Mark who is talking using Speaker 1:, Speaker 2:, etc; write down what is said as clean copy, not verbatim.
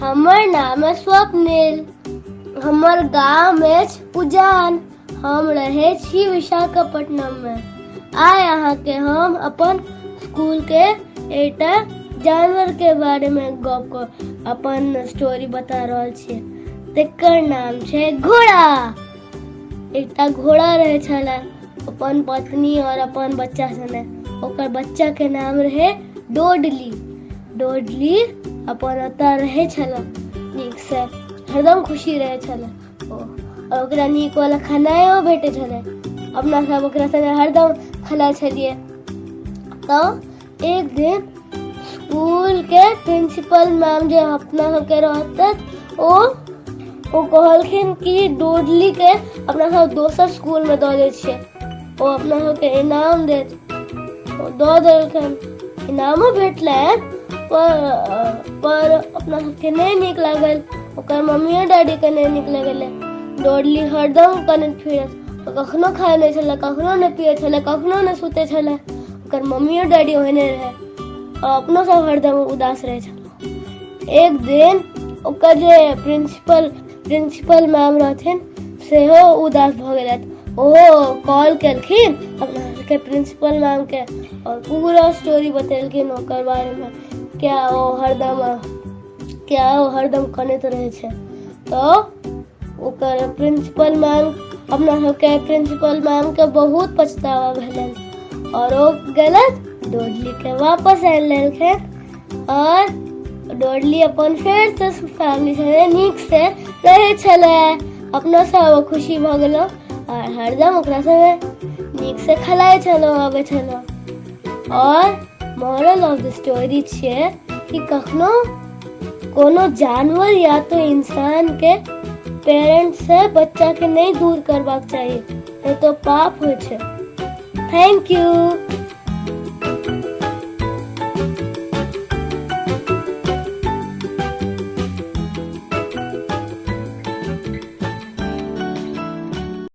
Speaker 1: हमर नाम है स्वप्निल। हमर गाँव में उजान। हम रहे छी विशाखापट्टनम में। आय अहाँ के हम अपन स्कूल के एकटा जानवर के बारे में गप अपन स्टोरी बता रहल छी। तेकर नाम छै घोड़ा। एकटा घोड़ा रहे छला अपन पत्नी और अपन बच्चा सने। ओकर बच्चा के नाम रहे डोडली। डोडली अपन ओतऽ रहे छला नीक से, हरदम खुशी रहे छला। और ओकरा नीक वाला खानाओ भेटे छले। अपना सब ओकरा संगे हरदम खेलाइ छलिए। तो एक दिन स्कूल के प्रिंसिपल मैम जे अपना सबके रहते ओ कहलखिन कि डोडली के अपना सब दोसर स्कूल में दऽ दै छियै। ओ अपना सबके इनाम देत। दऽ देलखिन, इनामो भेटलैन। पर अपना सबके नहीं नीक लागल। ओकर मम्मी डैडी के नहीं नीक लगले। डोडली हरदम कनैत फिरत। कखनो खाए नहीं छले, कखनो नहीं पिए छले, कखनो नहीं सुते छले। ओकर मम्मी और डैडी ओहने रहे और अपनो सब हरदम उदास रहे छले। एक दिन ओकर जे प्रिंसिपल मैम रहथिन सेहो उदास भ गेलथि। ओहो कॉल केलखिन अपना के प्रिंसिपल मैम के और पूरा स्टोरी बतेलखिन ओकर बारे में। क्या वो हरदम कनैत रहे छै। तो ओकर प्रिंसिपल मैम अपना सबके प्रिंसिपल मैम के बहुत पछतावा भेलन और वो गलत डोडली के वापस आन लेलखिन। और डोडली अपन फेर से फैमिली से नीक से रहे छले। अपना सब खुशी भ गेलो और हरदम ओकरा संगे नीक से खेलाइ छलो, आबै छलो। और मोरल ऑफ द स्टोरी छै कि कखनो कोनो जानवर या तो इंसान के पेरेंट्स से बच्चा के नहीं दूर करबाक चाहिए, नहीं तो पाप होय छै। Thank U.